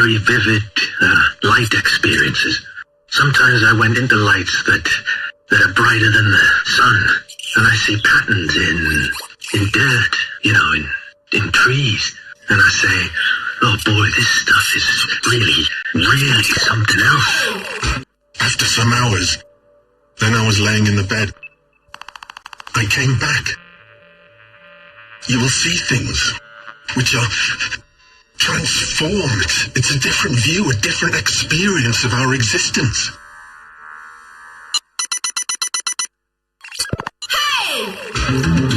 very vivid light experiences. Sometimes I went into lights that are brighter than the sun, and I see patterns in dirt, in trees, and I say, oh boy, this stuff is really something else. After some hours, then I was laying in the bed. I came back. You will see things which are transformed. It's a different view, a different experience of our existence. Hey!